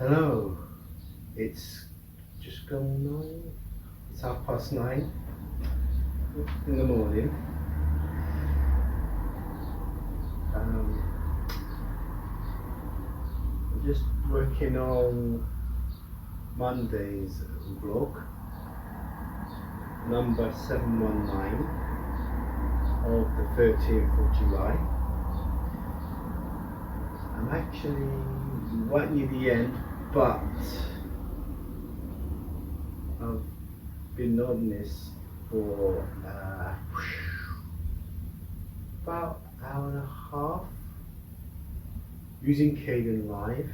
Hello, it's just gone 9, it's 9:30 in the morning. I'm just working on Monday's vlog, number 719 of the 13th of July. I'm actually right near the end, but I've been on this for about an hour and a half using Kdenlive.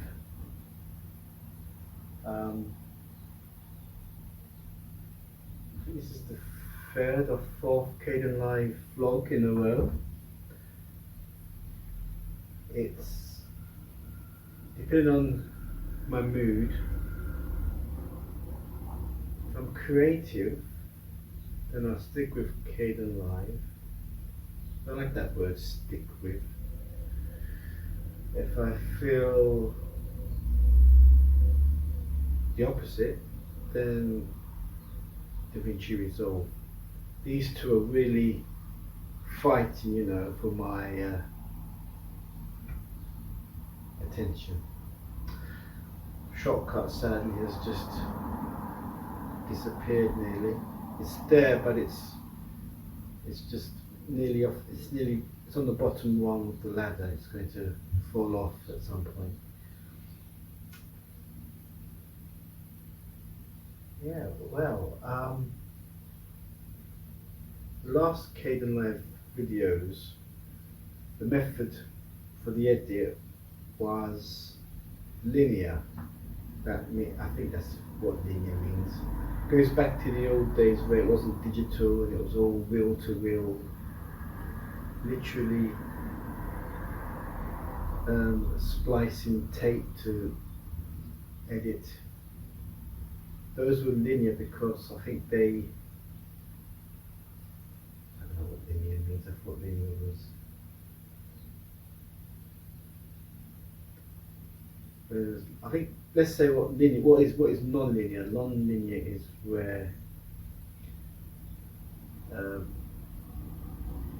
I think this is the third or fourth Kdenlive vlog in a row. It's depending on my mood. If I'm creative, then I'll stick with Kdenlive. I like that word, stick with. If I feel the opposite, then DaVinci Resolve. These two are really fighting, for my attention. Shortcut sadly has just disappeared nearly. It's there, but it's just nearly off. It's on the bottom rung of the ladder. It's going to fall off at some point. Yeah, well, the last Kdenlive videos, the method for the edit was linear. I think that's what linear means. It goes back to the old days where it wasn't digital and it was all reel to reel, literally splicing tape to edit. Those were linear because I think I don't know what linear means. I thought linear was. I think let's say what is non-linear. Non-linear is where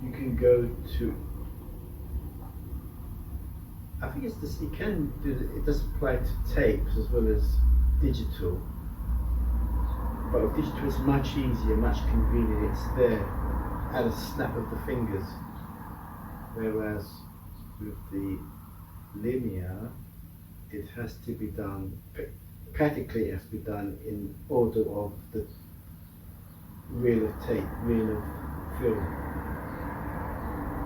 you can go to. I think it's this. You can do. It does apply to tapes as well as digital. But with digital, it's much easier, much convenient. It's there at a snap of the fingers. Whereas with the linear, it has to be done, practically it has to be done in order of the reel of tape, reel of film.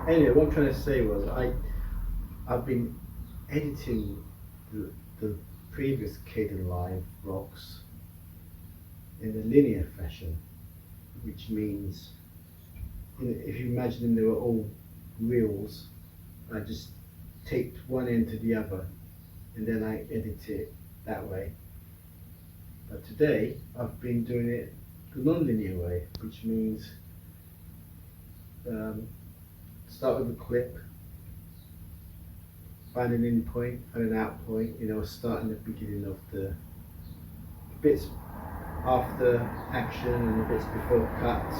Anyway, what I'm trying to say was I've been editing the previous Kdenlive vlogs in a linear fashion, which means if you imagine they were all reels, I just taped one end to the other and then I edit it that way. But today I've been doing it the non-linear way, which means start with a clip, find an in point and an out point, start in the beginning of the bits after action and the bits before cut.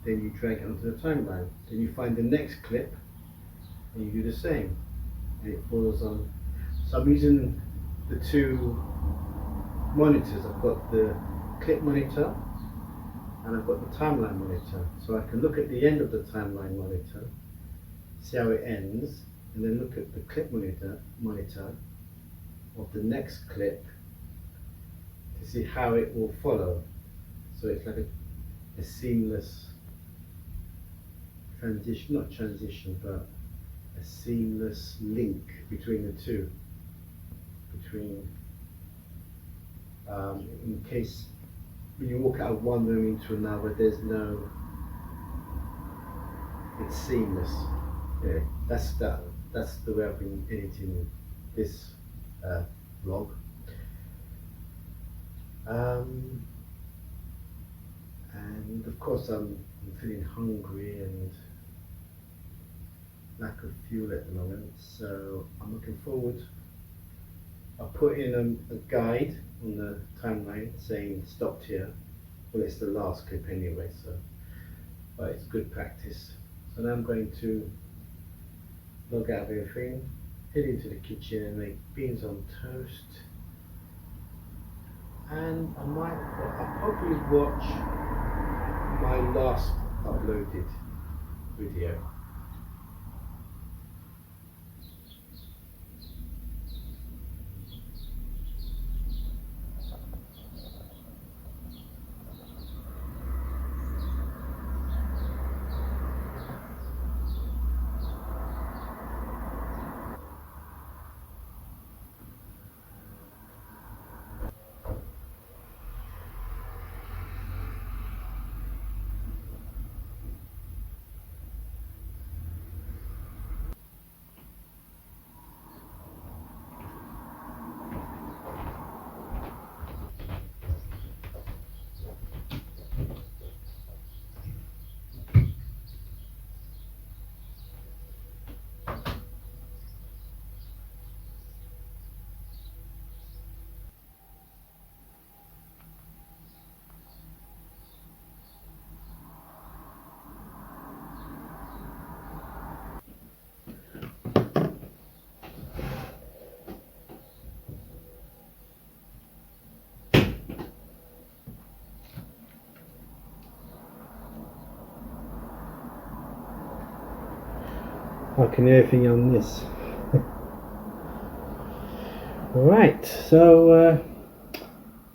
Then you drag it onto the timeline. Then you find the next clip and you do the same. And it follows on. So I'm using the two monitors. I've got the clip monitor and I've got the timeline monitor. So I can look at the end of the timeline monitor, see how it ends, and then look at the clip monitor of the next clip to see how it will follow. So it's like a seamless transition, not transition, but a seamless link between the two. In case when you walk out of one room into another, it's seamless. Yeah, that's the way I've been editing this vlog. And of course I'm feeling hungry and lack of fuel at the moment, so I'm looking forward. I'll put in a guide on the timeline saying stopped here. Well, it's the last clip anyway, so but it's good practice. So now I'm going to log out of everything, head into the kitchen and make beans on toast. And I'll probably watch my last uploaded video. I can hear everything on this. Right, so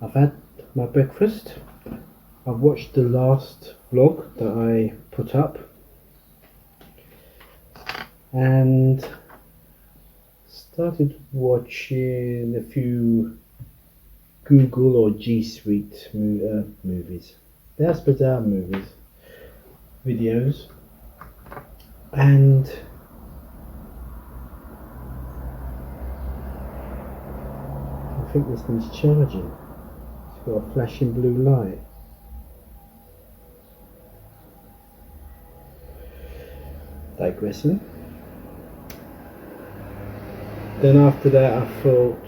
I've had my breakfast. I've watched the last vlog that I put up and started watching a few Google or G Suite movies. That's bizarre movies, videos, and I think this thing's charging. It's got a flashing blue light. Digressing. Then after that I thought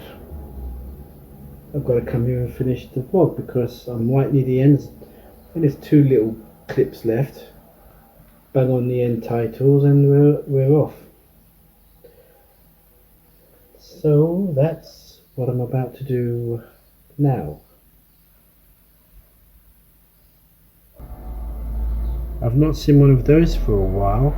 I've got to come here and finish the vlog because I'm right near the end. And there's 2 little clips left. Bang on the end titles and we're off. So that's what I'm about to do now. I've not seen one of those for a while.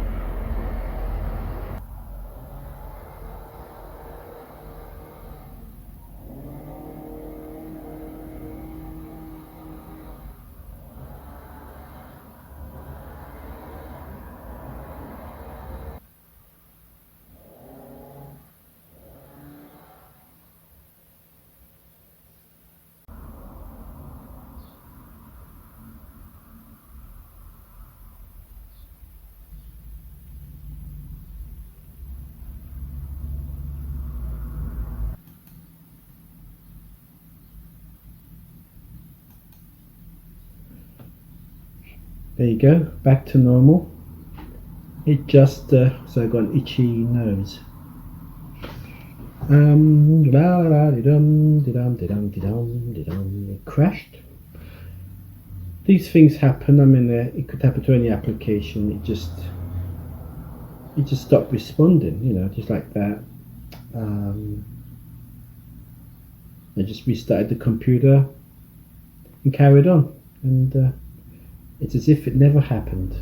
There you go, back to normal. It just, so I got an itchy nose. It crashed. These things happen. I mean, it could happen to any application. It just stopped responding, you know, just like that. I just restarted the computer and carried on, and it's as if it never happened.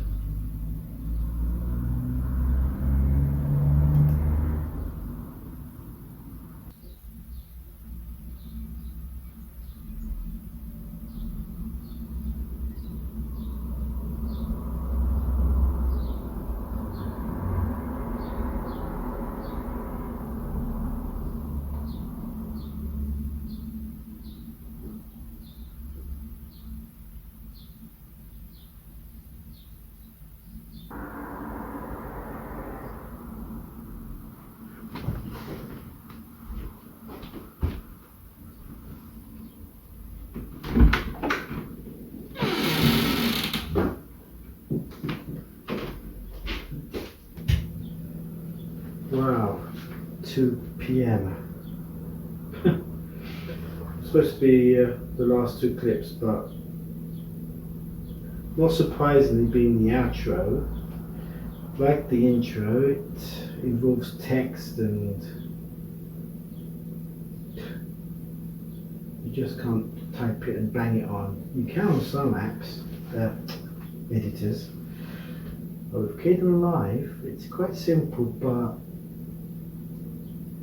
Wow, 2 p.m. Supposed to be the last two clips, but not surprisingly, being the outro, like the intro, it involves text and you just can't type it and bang it on. You can on some apps, editors. But with Kdenlive, it's quite simple, but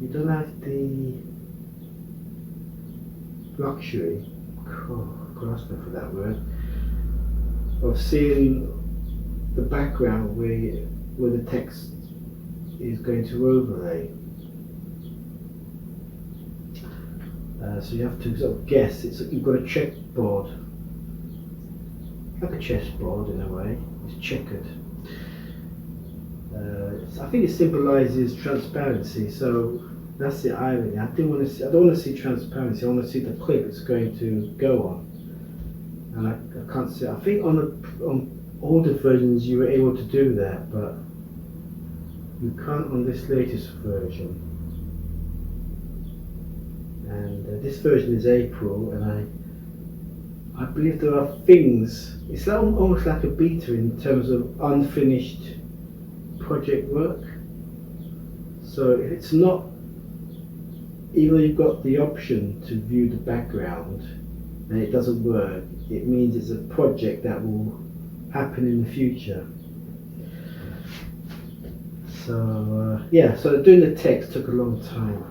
you don't have the luxury, grasping for that word, of seeing the background where the text is going to overlay. So you have to sort of guess. You've got a checkboard, like a chessboard in a way. It's checkered. I think it symbolises transparency. So that's the irony. I don't want to see transparency. I want to see the clip it's going to go on, and I can't see. I think on older versions you were able to do that, but you can't on this latest version. And this version is April, and I believe there are things. It's almost like a beta in terms of unfinished project work. So if it's not, even though you've got the option to view the background and it doesn't work, it means it's a project that will happen in the future. So yeah, so doing the text took a long time.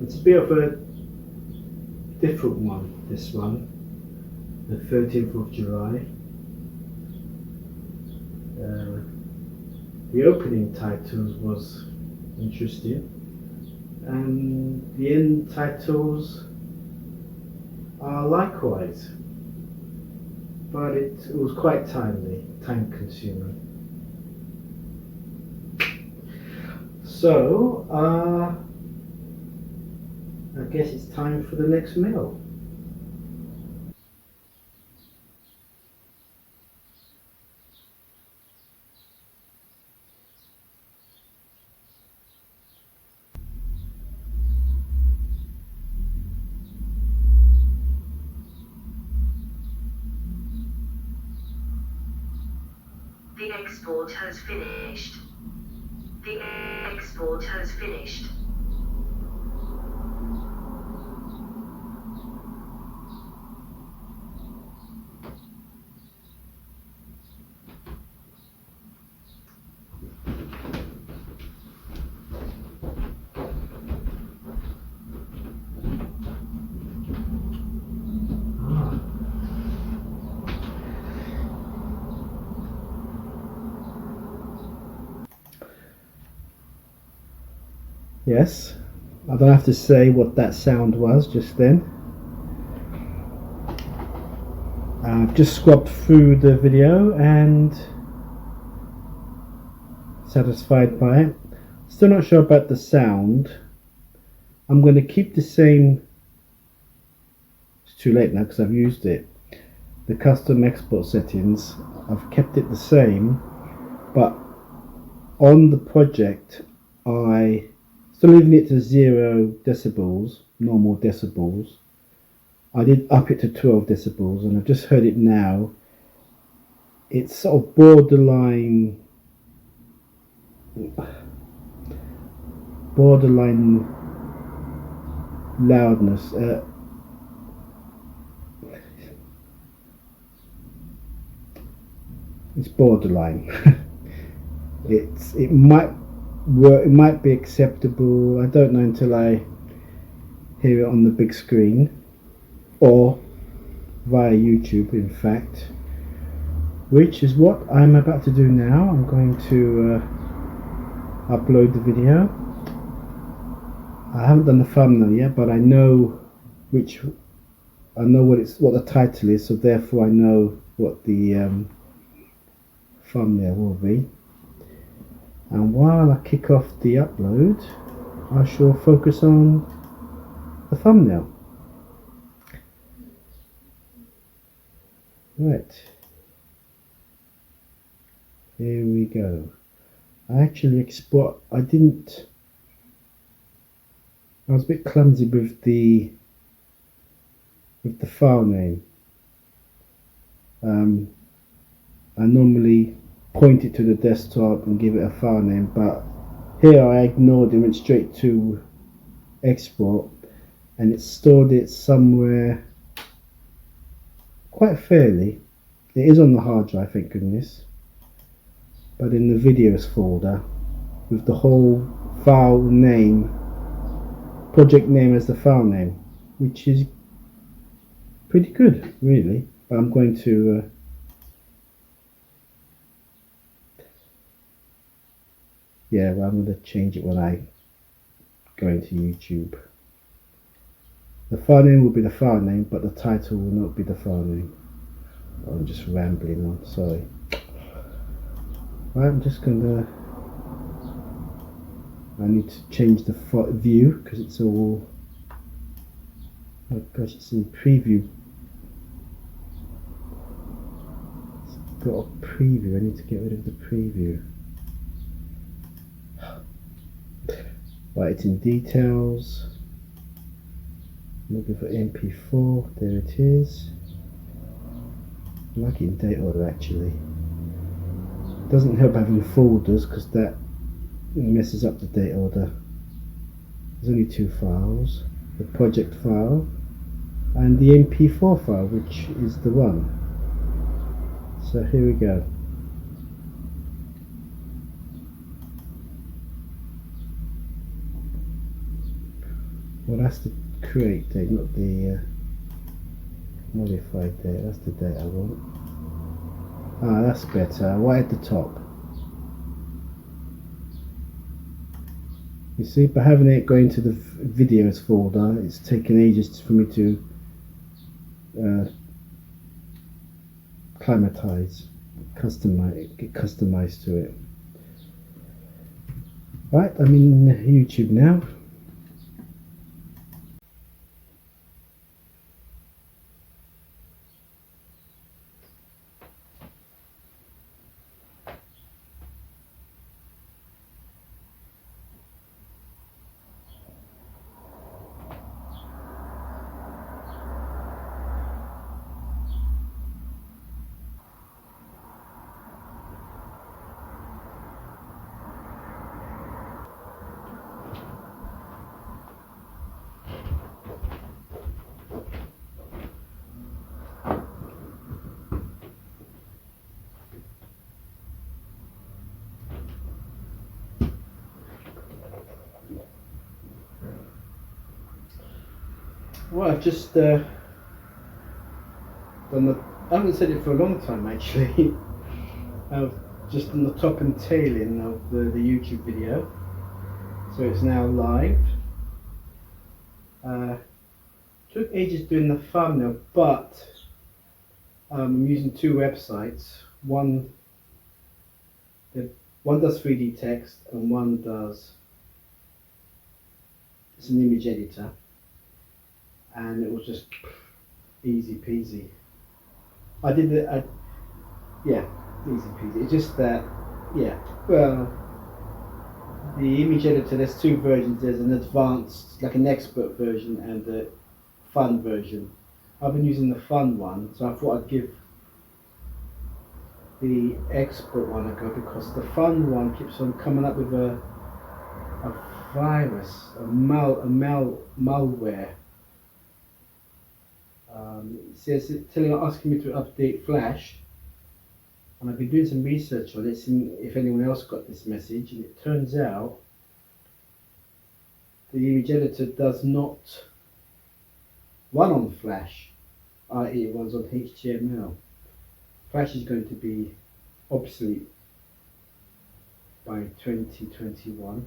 It's a bit of a different one, this one, the 13th of July. The opening titles was interesting, and the end titles are likewise, but it was quite timely, time consuming. So I guess it's time for the next meal. The export has finished. The export has finished. Yes, I don't have to say what that sound was just then. I've just scrubbed through the video and satisfied by it. Still not sure about the sound. I'm going to keep the same. It's too late now because I've used it. The custom export settings, I've kept it the same, but on the project I still leaving it to 0 decibels, normal decibels. I did up it to 12 decibels, and I've just heard it now. It's sort of borderline loudness. It's borderline. It might work. It might be acceptable. I don't know until I hear it on the big screen or via YouTube. In fact, which is what I'm about to do now. I'm going to upload the video. I haven't done the thumbnail yet, but I know what the title is, so therefore I know what the thumbnail will be. And while I kick off the upload, I shall focus on the thumbnail. Right, here we go. I actually I was a bit clumsy with the file name. I normally point it to the desktop and give it a file name, but here I ignored it, went straight to export, and it stored it somewhere quite fairly. It is on the hard drive, thank goodness, but in the videos folder with the whole file name, project name as the file name, which is pretty good, really. But I'm going to I'm going to change it when I go into YouTube. The file name will be the file name, but the title will not be the file name. I'm just rambling on, sorry. Right, I'm just gonna. I need to change the view because it's all. Oh gosh, it's in preview. It's got a preview. I need to get rid of the preview. Right, it's in details. I'm looking for MP4. There it is. I like it in date order actually. It doesn't help having folders because that messes up the date order. There's only two files, the project file and the MP4 file, which is the one. So here we go. Well, that's the create date, not the modified date. That's the date I want. Ah, that's better. Right at the top. You see, by having it go into the videos folder, it's taken ages for me to get customized to it. Right, I'm in YouTube now. Well, I've just done I haven't said it for a long time actually. I've just done the top and tail end of the YouTube video. So it's now live. Took ages doing the thumbnail, but I'm using two websites. One does 3D text and one does, it's an image editor, and it was just easy peasy. Yeah, easy peasy. It's just that, yeah, well, the image editor, there's two versions. There's an advanced, like an expert version, and the fun version. I've been using the fun one, so I thought I'd give the expert one a go, because the fun one keeps on coming up with a virus, a malware. It says asking me to update Flash, and I've been doing some research on it, seeing if anyone else got this message, and it turns out the image editor does not run on Flash, i.e. it runs on HTML. Flash is going to be obsolete by 2021.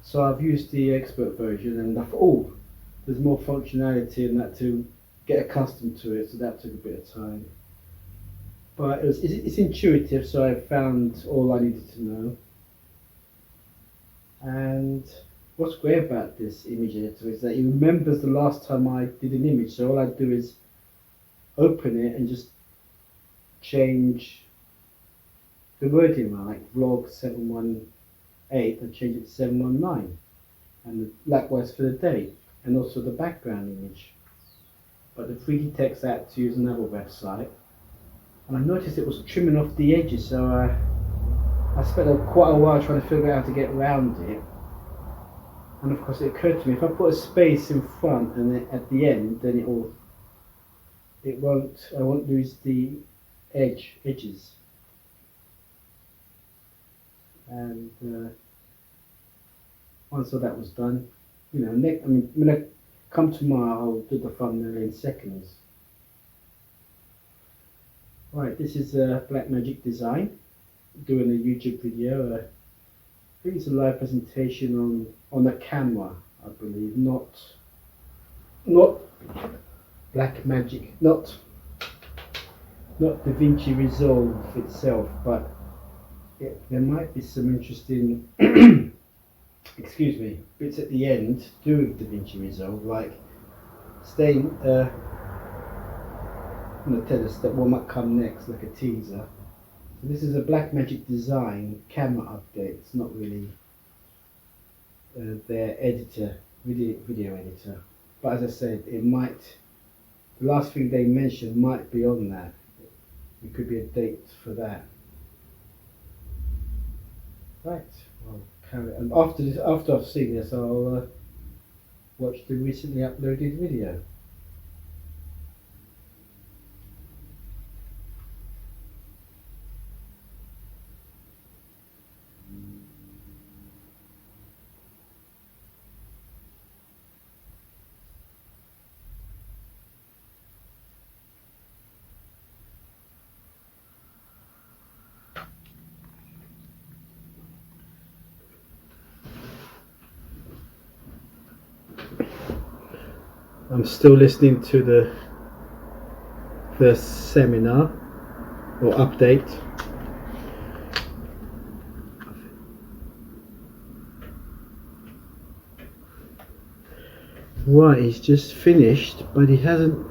So I've used the expert version, and I thought, oh, there's more functionality in that to get accustomed to it, so that took a bit of time. But it's intuitive, so I found all I needed to know. And what's great about this image editor is that it remembers the last time I did an image, so all I do is open it and just change the wording wrong, like vlog 718, I change it to 719, and likewise for the date, and also the background image. But the 3D text I had to use another website, and I noticed it was trimming off the edges, so I spent quite a while trying to figure out how to get around it. And of course it occurred to me, if I put a space in front and then at the end, then I won't lose the edges. And once all that was done, when I come tomorrow, I'll do the thumbnail in seconds. Right, this is Blackmagic Design, doing a YouTube video. I think it's a live presentation on a camera, I believe, not Blackmagic, not DaVinci Resolve itself, but there might be some interesting excuse me, bits at the end to do with DaVinci Resolve, like tell us that what might come next, like a teaser. So this is a Blackmagic Design camera update. It's not really their editor, video editor, but as I said, it might. The last thing they mentioned might be on that. It could be a date for that. Right. Well, carry on. After I've seen this, I'll watch the recently uploaded video. I'm still listening to the first seminar or update. Right, he's just finished, but he hasn't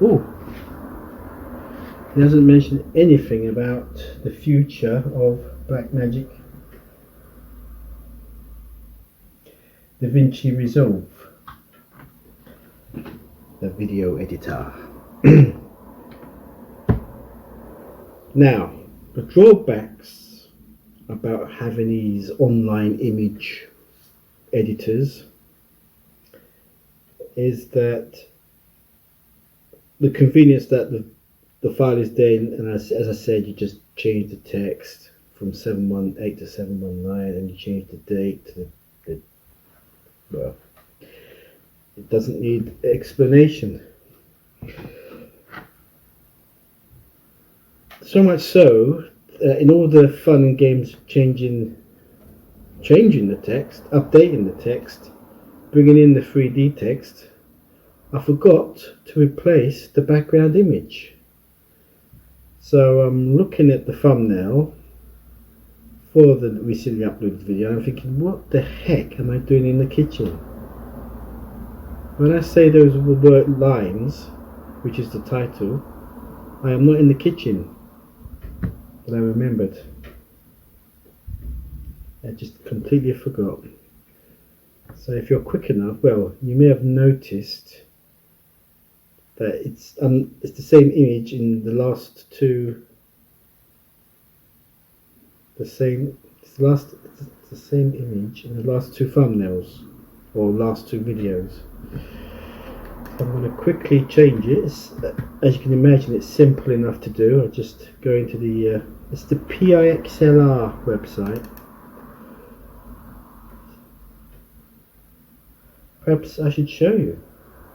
mentioned anything about the future of Blackmagic DaVinci Resolve, the video editor. Now, the drawbacks about having these online image editors is that the convenience that the file is there, and as I said, you just change the text from 718 to 719, and you change the date to well, it doesn't need explanation. So much so, in all the fun and games changing the text, updating the text, bringing in the 3D text, I forgot to replace the background image. So I'm looking at the thumbnail for the recently uploaded video, and I'm thinking, what the heck am I doing in the kitchen? When I say those word lines, which is the title, I am not in the kitchen. But I remembered. I just completely forgot. So if you're quick enough, well, you may have noticed that it's the same image in the last two. It's the same image in the last two thumbnails or last two videos. So I'm going to quickly change it. As you can imagine, it's simple enough to do. I'll just go into the it's the PIXLR website. Perhaps I should show you.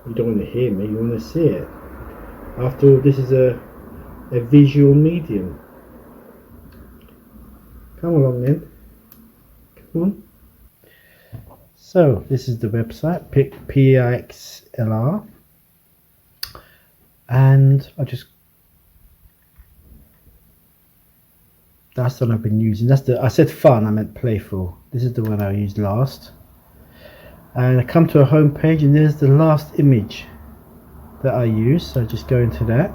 You don't want to hear me, you want to see it. After all, this is a visual medium. Come along then. Come on. So this is the website, PIXLR, and that's the one I've been using. I said fun, I meant playful. This is the one I used last. And I come to a home page, and there's the last image that I used. So just go into that,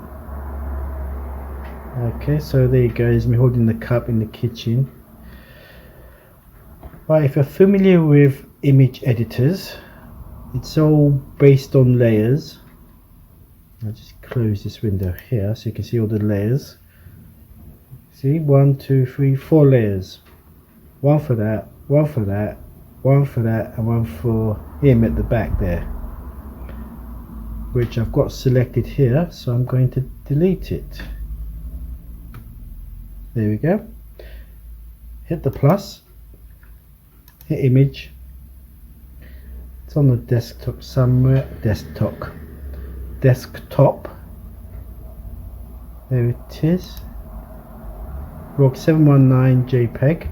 Okay, so there you go, is me holding the cup in the kitchen. Right, if you're familiar with image editors, it's all based on layers. I'll just close this window here so you can see all the layers. See, 1, 2, 3, 4 layers. One for that, one for that, one for that, and one for him at the back there, which I've got selected here, so I'm going to delete it. There we go. Hit the plus, hit image. It's on the desktop somewhere. Desktop. There it is. RAW 719 JPEG.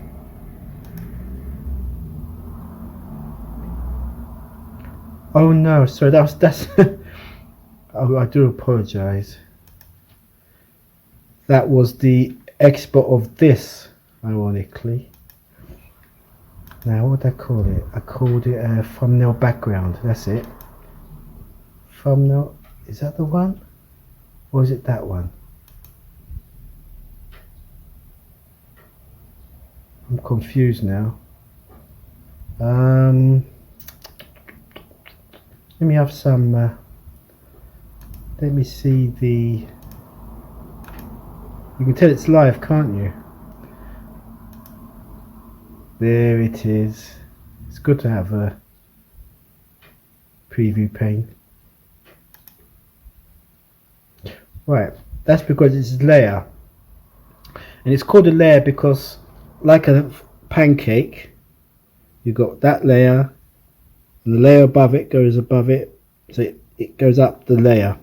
Oh no, sorry, that's oh, I do apologize. That was the export of this, ironically. Now, what did I call it? I called it a thumbnail background. That's it. Thumbnail, is that the one? Or is it that one? I'm confused now. Let me have some, let me see the, you can tell it's live, can't you? There it is. It's good to have a preview pane. Right, that's because it's a layer. And it's called a layer because, like a pancake, you've got that layer, and the layer above it goes above it, so it goes up the layer.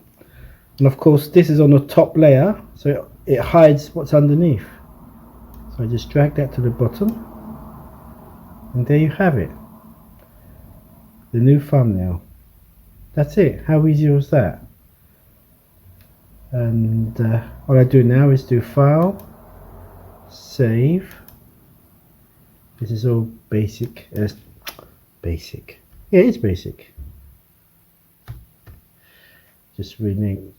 And of course this is on the top layer, so it hides what's underneath. So I just drag that to the bottom. And there you have it, the new thumbnail. That's it. How easy was that? And what I do now is do File, Save. This is all basic. Basic. Yeah, it's basic. Just rename.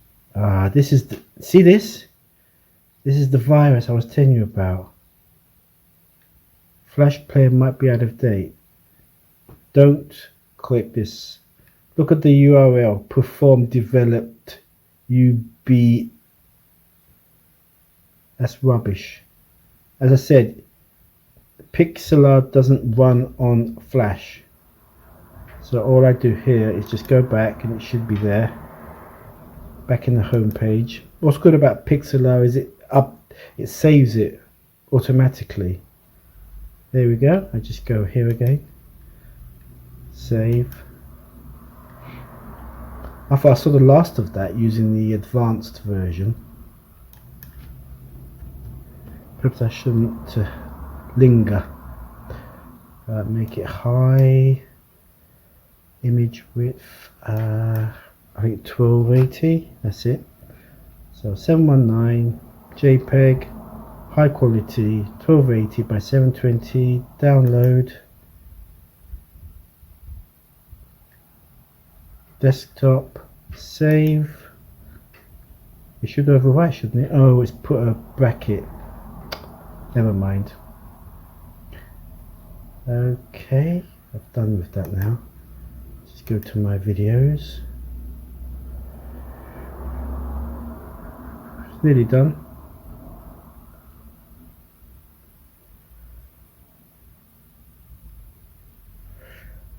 This is the, see this? This is the virus I was telling you about. Flash player might be out of date. Don't click this. Look at the URL. Perform developed UB. That's rubbish. As I said, Pixlr doesn't run on Flash. So all I do here is just go back, and it should be there. Back in the home page. What's good about Pixlr is it saves it automatically. There we go. I just go here again. Save. I thought I saw the last of that using the advanced version. Perhaps I shouldn't linger. Make it high. Image width. I think 1280. That's it. So 719 JPEG. High quality, 1280 by 720, download, desktop, save. It should overwrite, shouldn't it? Oh, it's put a bracket. Never mind. Okay, I've done with that now. Just go to my videos. It's nearly done.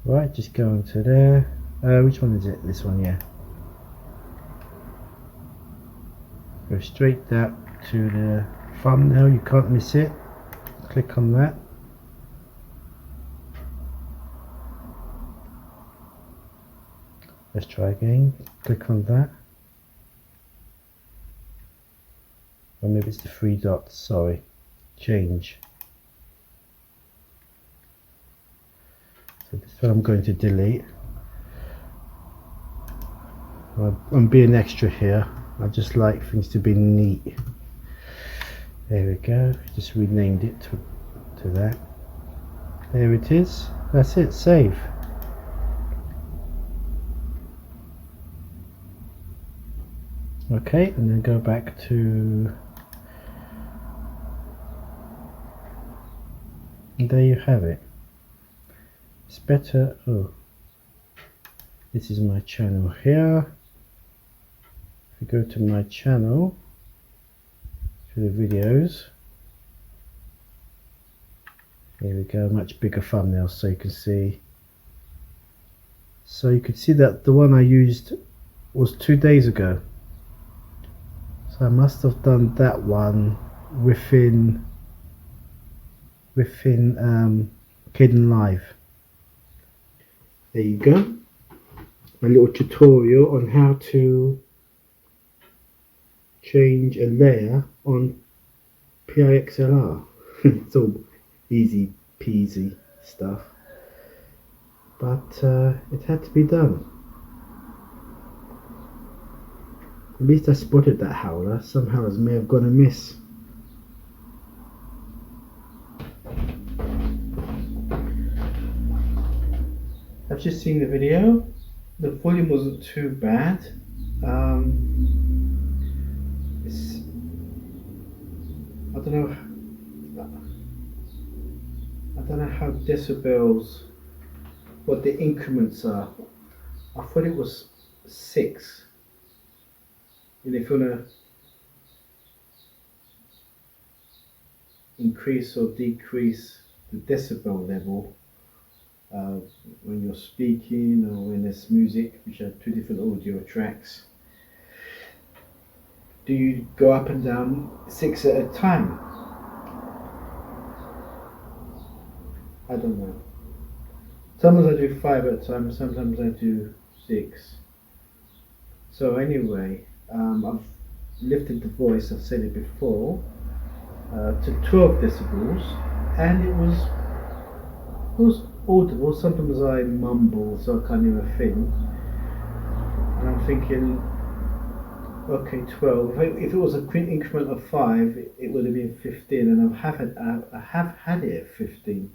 Right, just go into there. Which one is it? This one, yeah. Go straight up to the thumbnail, you can't miss it. Click on that. Let's try again. Click on that. Or maybe it's the 3 dots, sorry. Change. So this one I'm going to delete. I'm being extra here. I just like things to be neat. There we go. Just renamed it to that. There it is. That's it. Save. Okay, and then go back to And there you have it. It's better. Oh, this is my channel here. If you go to my channel, to the videos, here we go, much bigger thumbnail so you can see. So you can see that the one I used was 2 days ago. So I must have done that one within Kdenlive. There you go. A little tutorial on how to change a layer on PIXLR. It's all easy peasy stuff, but it had to be done. At least I spotted that howler. Some howlers may have gone amiss. I've just seen the video. The volume wasn't too bad. I don't know how decibels, what the increments are. I thought it was 6. And if you want to increase or decrease the decibel level when you're speaking or when there's music, which are 2 different audio tracks, do you go up and down 6 at a time? I don't know. Sometimes I do 5 at a time, sometimes I do 6. So anyway, I've lifted the voice, I've said it before, to 12 decibels, and it was audible. Sometimes I mumble, so I can't hear a thing. And I'm thinking, okay, 12. If it was a increment of 5, it would have been 15, and I have had it at 15.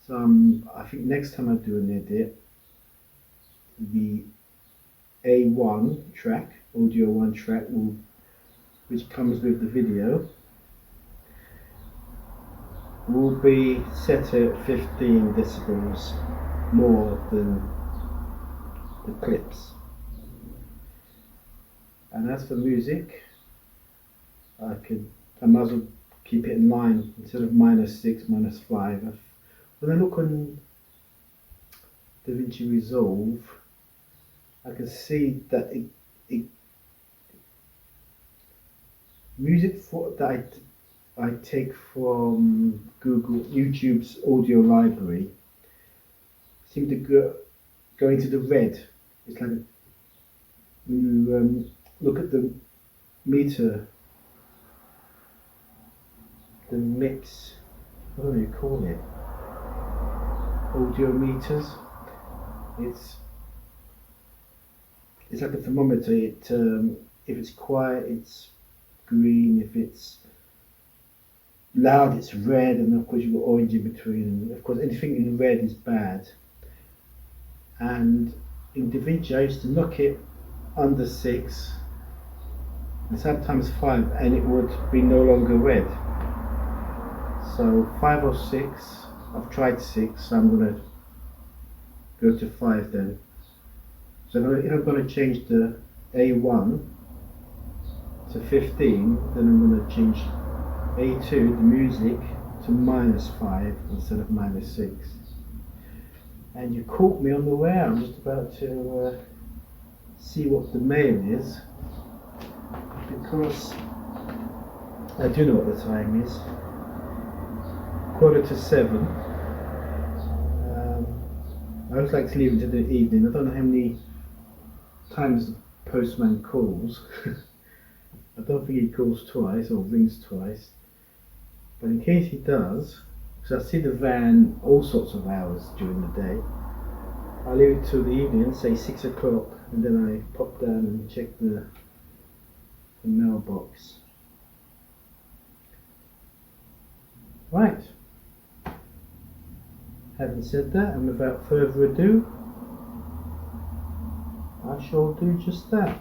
So I think next time I do an edit, the A1 track, audio 1 track, which comes with the video, will be set at 15 decibels more than the clips. And as for music, I might as well keep it in line instead of -6, -5. When I look on DaVinci Resolve, I can see that music that I take from YouTube's audio library seem to go into the red. It's like you look at the meter, the mix, what do you call it? Audio meters. It's like a thermometer. If it's quiet, it's green. If it's loud, it's red, and of course you've got orange in between. And of course, anything in red is bad. And in DaVinci, I used to knock it under 6, and sometimes 5, and it would be no longer red. So 5 or 6. I've tried 6, so I'm going to go to 5 then. So if I'm going to change the A1 to 15, then I'm going to change A2, the music, to -5 instead of -6. And you caught me on the way. I'm just about to see what the mail is, because I do know what the time is. 6:45. I always like to leave it to the evening. I don't know how many times the postman calls. I don't think he calls twice or rings twice. But in case he does, because I see the van all sorts of hours during the day, I'll leave it till the evening, say 6 o'clock, and then I pop down and check the mailbox. Right. Having said that, and without further ado, I shall do just that.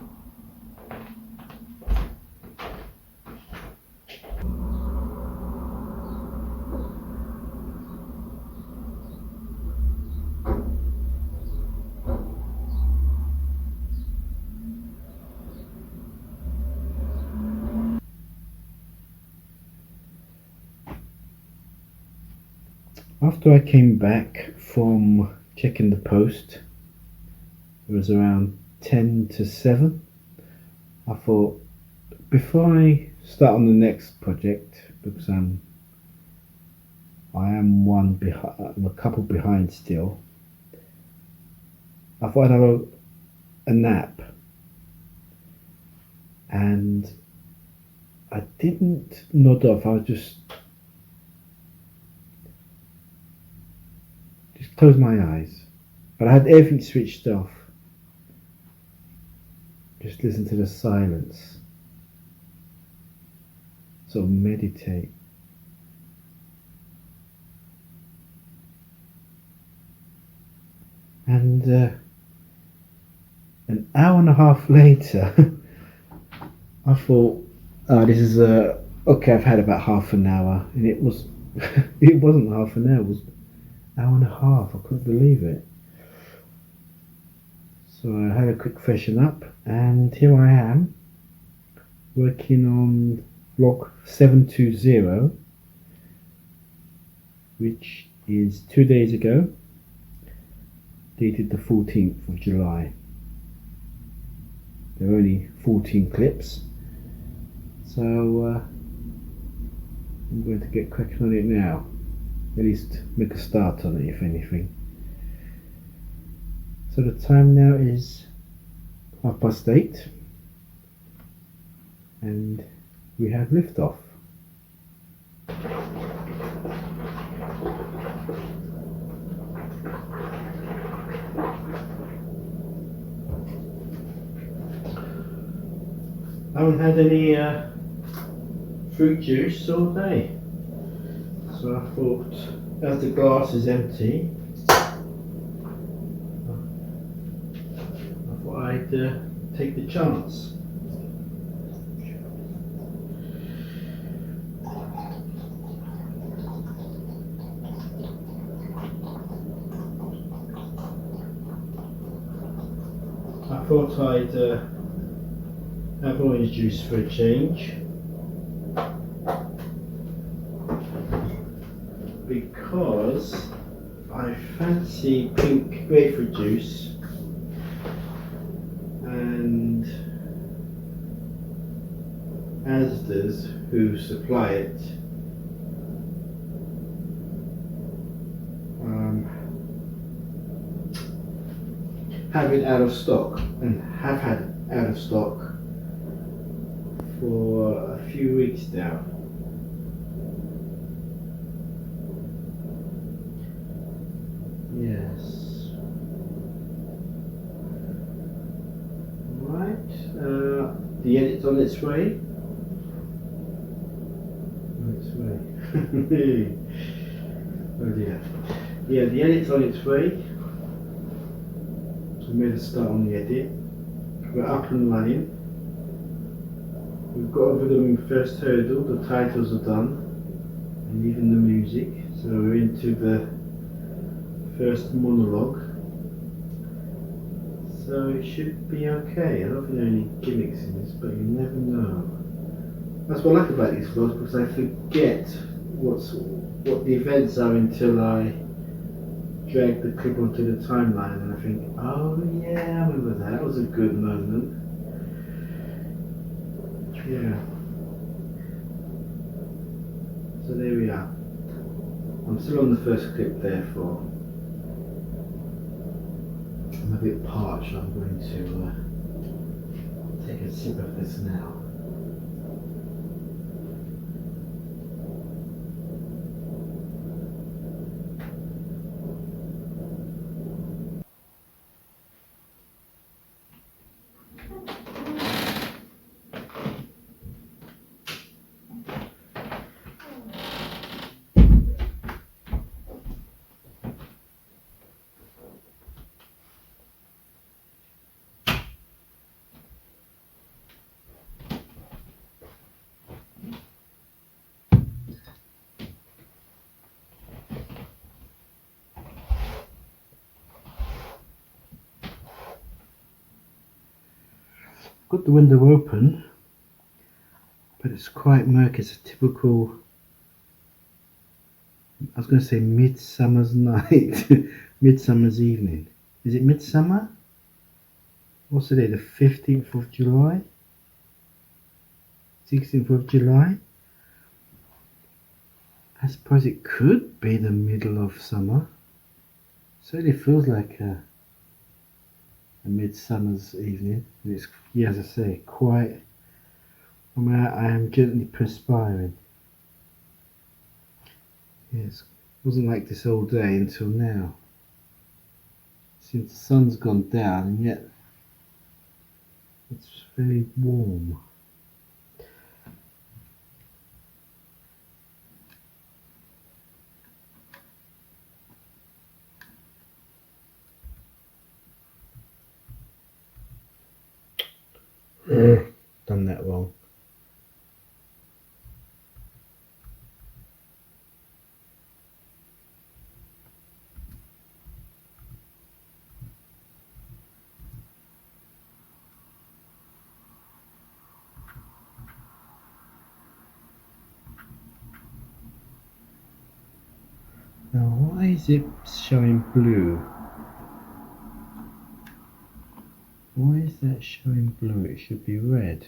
After I came back from checking the post, it was around 10 to 7. I thought, before I start on the next project, because I am I'm a couple behind still, I thought I'd have a nap, and I didn't nod off. I was just closed my eyes, but I had everything switched off. Just listen to the silence, sort of meditate. And an hour and a half later, I thought, oh, this is okay. I've had about half an hour, and it was, it wasn't half an hour. It was an hour and a half. I couldn't believe it. So I had a quick freshen up, and here I am, working on vlog 720, which is 2 days ago, dated the 14th of July. There are only 14 clips, so I'm going to get cracking on it now. At least make a start on it, if anything. So the time now is 8:30, and we have liftoff. I haven't had any fruit juice all day, so I thought, as the glass is empty, I thought I'd take the chance. I thought I'd have orange juice for a change, because I fancy pink grapefruit juice, and Asda's, who supply it, have it out of stock, and have had it out of stock for a few weeks now. Yes. Right. The edit's on its way. On its way. Oh dear. Yeah, the edit's on its way. So we made a start on the edit. We're up and running. We've got over the first hurdle. The titles are done, and even the music. So we're into the first monologue, so it should be okay. I don't think there are any gimmicks in this, but you never know. That's what I like about these vlogs, because I forget what the events are until I drag the clip onto the timeline, and I think, oh yeah, I remember that. That was a good moment. Yeah. So there we are. I'm still on the first clip, therefore. I'm a bit parched. I'm going to take a sip of this now. Got the window open, but it's quite murky. It's a typical I was going to say Midsummer's Night, Midsummer's Evening. Is it Midsummer? What's today? The 15th of July? 16th of July? I suppose it could be the middle of summer. Certainly feels like a midsummer's evening. And it's, yeah, as I say, quite. I am gently perspiring. Yes, wasn't like this all day until now. Since the sun's gone down, and yet it's very warm. Done that wrong. Now, why is it showing blue? Why is that showing blue? It should be red.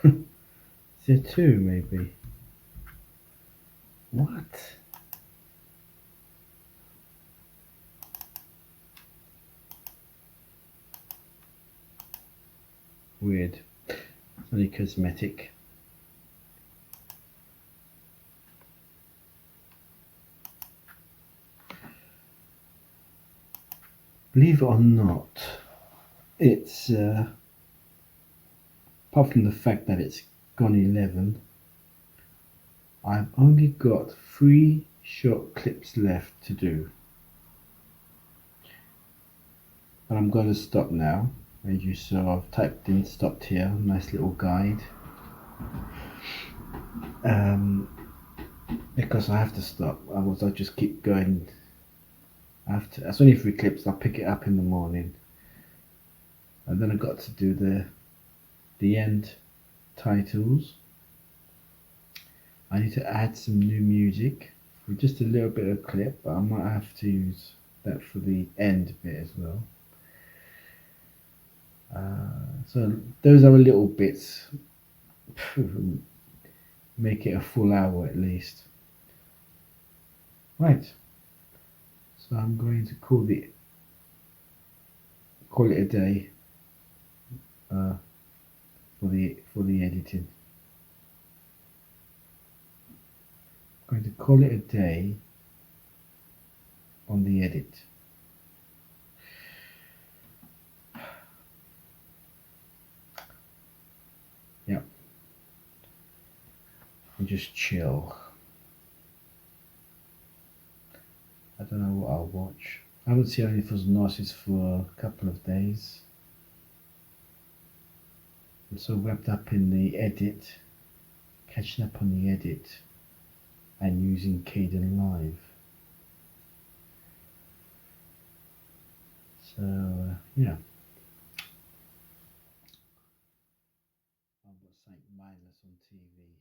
Is there two, maybe? What? Weird. It's only cosmetic. Believe it or not, it's apart from the fact that it's gone 11, I've only got 3 short clips left to do. But I'm going to stop now. As you saw, I've typed in stopped here, nice little guide. Because I have to stop, otherwise I'll just keep going. That's only 3 clips, I'll pick it up in the morning. And then I've got to do the end titles. I need to add some new music for just a little bit of clip, but I might have to use that for the end bit as well. So those are little bits. Make it a full hour at least. Right. So I'm going to call it a day for the editing. I'm going to call it a day on the edit. Yep. And just chill. I don't know what I'll watch. I haven't seen any for Narcissus for a couple of days. I'm so wrapped up in the edit, catching up on the edit, and using Kdenlive. So, yeah. I've got something mindless on TV.